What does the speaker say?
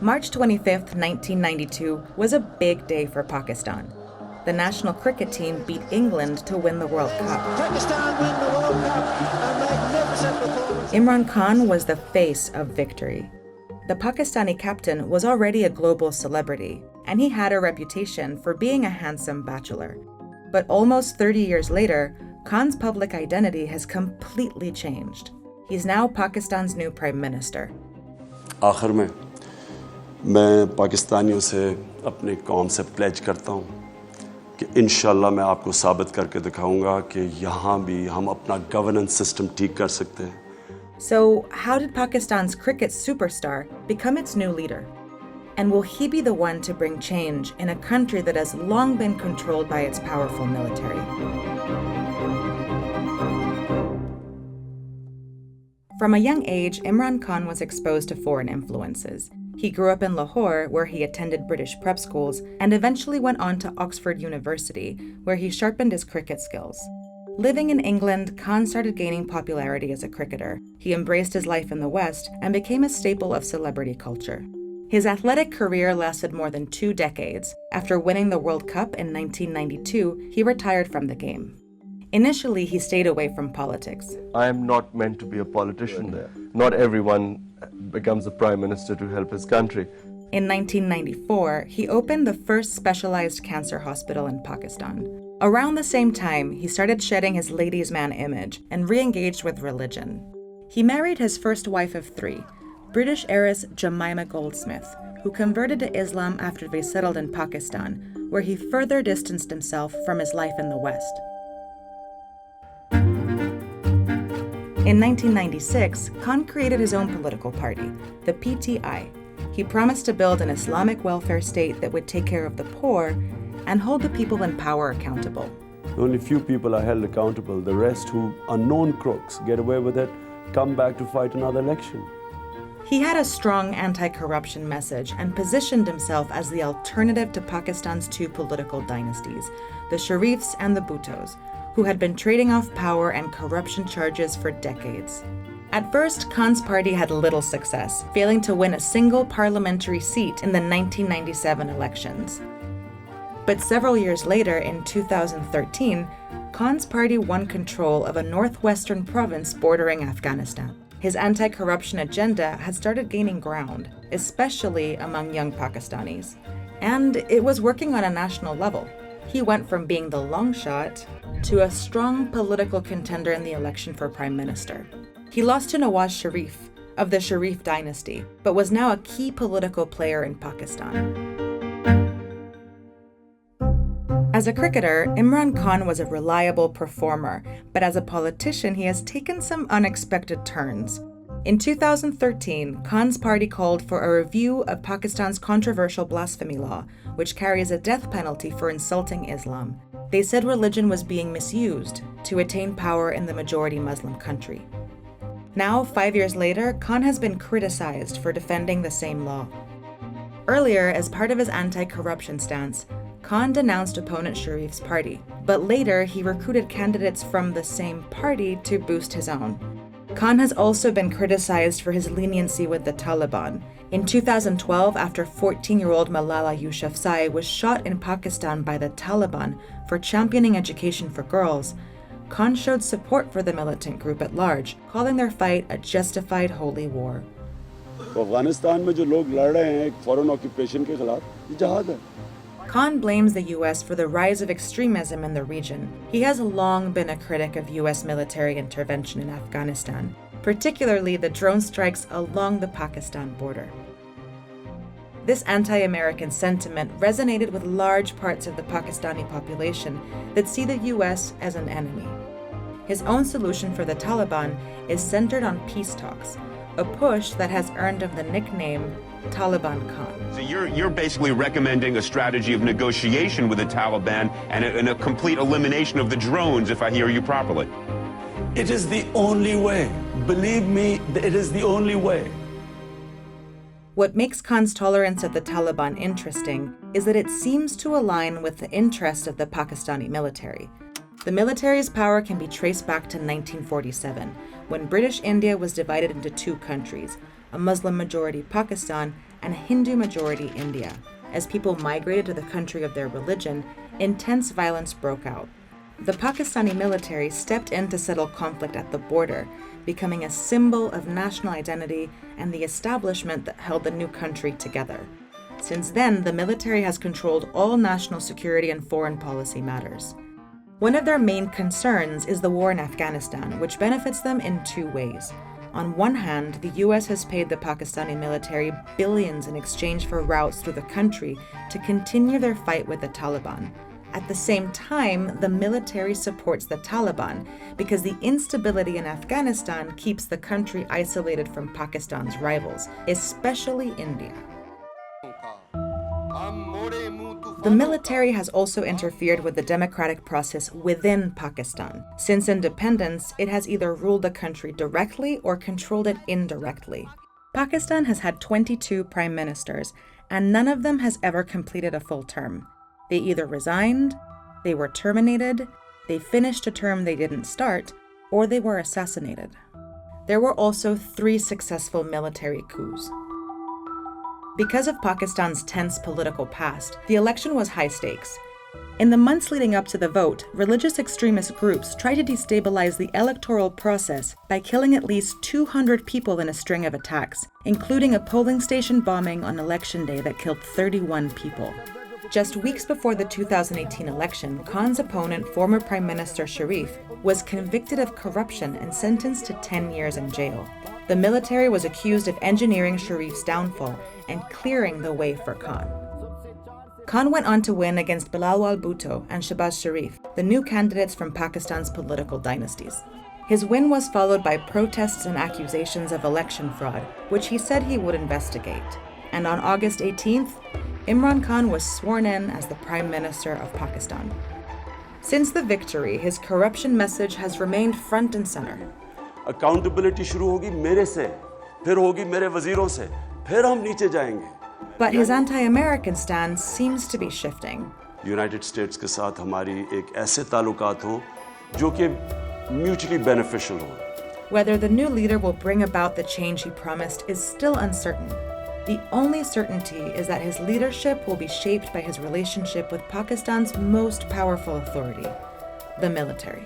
March 25, 1992 was a big day for Pakistan. The national cricket team beat England to win the World Cup. Pakistan win the World Cup, a magnificent performance. Imran Khan was the face of victory. The Pakistani captain was already a global celebrity, and he had a reputation for being a handsome bachelor. But almost 30 years later, Khan's public identity has completely changed. He's now Pakistan's new prime minister. आखिर में मैं पाकिस्तानियों से अपने कौम से pledge करता हूँ कि इंशाल्लाह मैं आपको साबित करके दिखाऊंगा कि यहाँ भी हम अपना गवर्नेंस सिस्टम ठीक कर सकते हैं. So, how did Pakistan's cricket superstar become its new leader? And will he be the one to bring change in a country that has long been controlled by its powerful military? From a young age, Imran Khan was exposed to foreign influences. He grew up in Lahore, where he attended British prep schools, and eventually went on to Oxford University, where he sharpened his cricket skills. Living in England, Khan started gaining popularity as a cricketer. He embraced his life in the West and became a staple of celebrity culture. His athletic career lasted more than 2 decades. After winning the World Cup in 1992, he retired from the game. Initially, he stayed away from politics. I am not meant to be a politician there. Not everyone becomes a prime minister to help his country. In 1994, he opened the first specialized cancer hospital in Pakistan. Around the same time, he started shedding his ladies' man image and re-engaged with religion. He married his first wife of 3, British heiress Jemima Goldsmith, who converted to Islam after they settled in Pakistan, where he further distanced himself from his life in the West. In 1996, Khan created his own political party, the PTI. He promised to build an Islamic welfare state that would take care of the poor and hold the people in power accountable. Only few people are held accountable. The rest, who are known crooks, get away with it, come back to fight another election. He had a strong anti-corruption message and positioned himself as the alternative to Pakistan's 2 political dynasties, the Sharifs and the Bhuttos, who had been trading off power and corruption charges for decades. At first, Khan's party had little success, failing to win a single parliamentary seat in the 1997 elections. But several years later, in 2013, Khan's party won control of a northwestern province bordering Afghanistan. His anti-corruption agenda had started gaining ground, especially among young Pakistanis. And it was working on a national level. He went from being the long shot to a strong political contender in the election for prime minister. He lost to Nawaz Sharif of the Sharif dynasty, but was now a key political player in Pakistan. As a cricketer, Imran Khan was a reliable performer, but as a politician, he has taken some unexpected turns. In 2013, Khan's party called for a review of Pakistan's controversial blasphemy law, which carries a death penalty for insulting Islam. They said religion was being misused to attain power in the majority Muslim country. Now, 5 years later, Khan has been criticized for defending the same law. Earlier, as part of his anti-corruption stance, Khan denounced opponent Sharif's party, but later he recruited candidates from the same party to boost his own. Khan has also been criticized for his leniency with the Taliban. In 2012, after 14-year-old Malala Yousafzai was shot in Pakistan by the Taliban for championing education for girls, Khan showed support for the militant group at large, calling their fight a justified holy war. Afghanistan में जो लोग लड़ रहे हैं एक foreign occupation के खिलाफ, ये जिहाद है. Khan blames the U.S. for the rise of extremism in the region. He has long been a critic of U.S. military intervention in Afghanistan, particularly the drone strikes along the Pakistan border. This anti-American sentiment resonated with large parts of the Pakistani population that see the U.S. as an enemy. His own solution for the Taliban is centered on peace talks, a push that has earned him the nickname Taliban Khan. So you're basically recommending a strategy of negotiation with the Taliban and a complete elimination of the drones, if I hear you properly. It is the only way. Believe me, it is the only way. What makes Khan's tolerance of the Taliban interesting is that it seems to align with the interests of the Pakistani military. The military's power can be traced back to 1947, when British India was divided into 2 countries, a Muslim-majority Pakistan and Hindu-majority India. As people migrated to the country of their religion, intense violence broke out. The Pakistani military stepped in to settle conflict at the border, becoming a symbol of national identity and the establishment that held the new country together. Since then, the military has controlled all national security and foreign policy matters. One of their main concerns is the war in Afghanistan, which benefits them in two ways. On one hand, the US has paid the Pakistani military billions in exchange for routes through the country to continue their fight with the Taliban. At the same time, the military supports the Taliban because the instability in Afghanistan keeps the country isolated from Pakistan's rivals, especially India. The military has also interfered with the democratic process within Pakistan. Since independence, it has either ruled the country directly or controlled it indirectly. Pakistan has had 22 prime ministers, and none of them has ever completed a full term. They either resigned, they were terminated, they finished a term they didn't start, or they were assassinated. There were also 3 successful military coups. Because of Pakistan's tense political past, the election was high stakes. In the months leading up to the vote, religious extremist groups tried to destabilize the electoral process by killing at least 200 people in a string of attacks, including a polling station bombing on election day that killed 31 people. Just weeks before the 2018 election, Khan's opponent, former Prime Minister Sharif, was convicted of corruption and sentenced to 10 years in jail. The military was accused of engineering Sharif's downfall and clearing the way for Khan. Khan went on to win against Bilal Bhutto and Shahbaz Sharif, the new candidates from Pakistan's political dynasties. His win was followed by protests and accusations of election fraud, which he said he would investigate. And on August 18th, Imran Khan was sworn in as the Prime Minister of Pakistan. Since the victory, his corruption message has remained front and center. Accountability शुरू होगी मेरे से, फिर होगी मेरे वजीरों से, फिर हम नीचे जाएंगे. But his anti-American stance seems to be shifting. United States के साथ हमारी एक ऐसे ताल्लुकात हों जो कि mutually beneficial हो. Whether the new leader will bring about the change he promised is still uncertain. The only certainty is that his leadership will be shaped by his relationship with Pakistan's most powerful authority, the military.